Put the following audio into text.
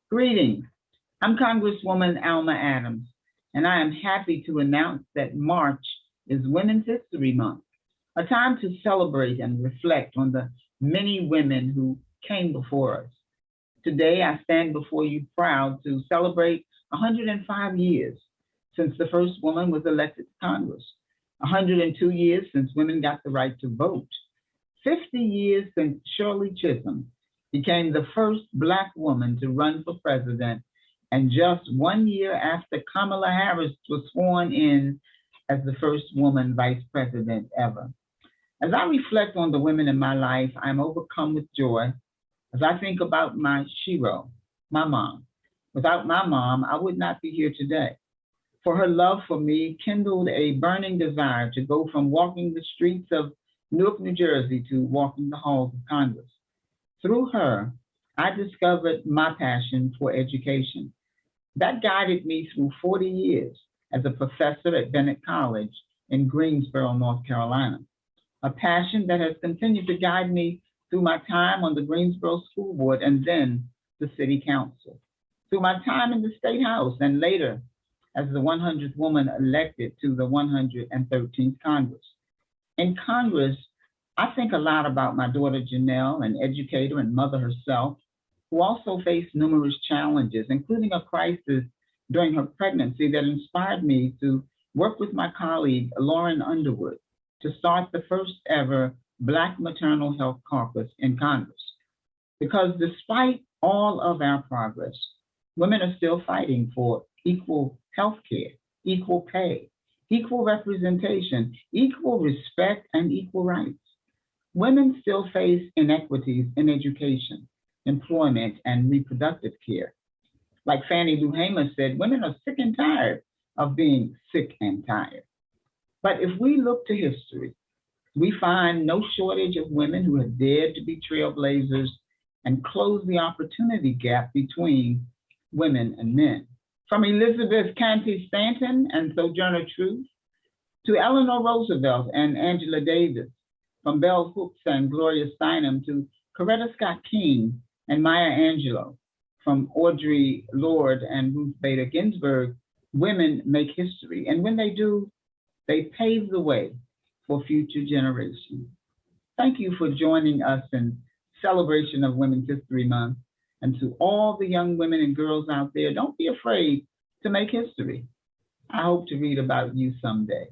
Greetings. I'm Congresswoman Alma Adams, and I am happy to announce that March is Women's History Month, a time to celebrate and reflect on the many women who came before us. Today, I stand before you proud to celebrate 105 years since the first woman was elected to Congress, 102 years since women got the right to vote, 50 years since Shirley Chisholm became the first Black woman to run for president, and just 1 year after Kamala Harris was sworn in as the first woman vice president ever. As I reflect on the women in my life, I'm overcome with joy as I think about my shero, my mom. Without my mom, I would not be here today. For her love for me kindled a burning desire to go from walking the streets of Newark, New Jersey to walking the halls of Congress. Through her, I discovered my passion for education. That guided me through 40 years as a professor at Bennett College in Greensboro, North Carolina, a passion that has continued to guide me through my time on the Greensboro School Board and then the City Council, through my time in the State House and later as the 100th woman elected to the 113th Congress. In Congress, I think a lot about my daughter Janelle, an educator and mother herself, who also faced numerous challenges, including a crisis during her pregnancy that inspired me to work with my colleague, Lauren Underwood, to start the first ever Black Maternal Health Caucus in Congress. Because despite all of our progress, women are still fighting for equal health care, equal pay, equal representation, equal respect, and equal rights. Women still face inequities in education, employment, and reproductive care. Like Fannie Lou Hamer said, women are sick and tired of being sick and tired. But if we look to history, we find no shortage of women who have dared to be trailblazers and close the opportunity gap between women and men. From Elizabeth Cady Stanton and Sojourner Truth to Eleanor Roosevelt and Angela Davis, from Bell Hooks and Gloria Steinem to Coretta Scott King and Maya Angelou, from Audre Lorde and Ruth Bader Ginsburg, women make history. And when they do, they pave the way for future generations. Thank you for joining us in celebration of Women's History Month. And to all the young women and girls out there, don't be afraid to make history. I hope to read about you someday.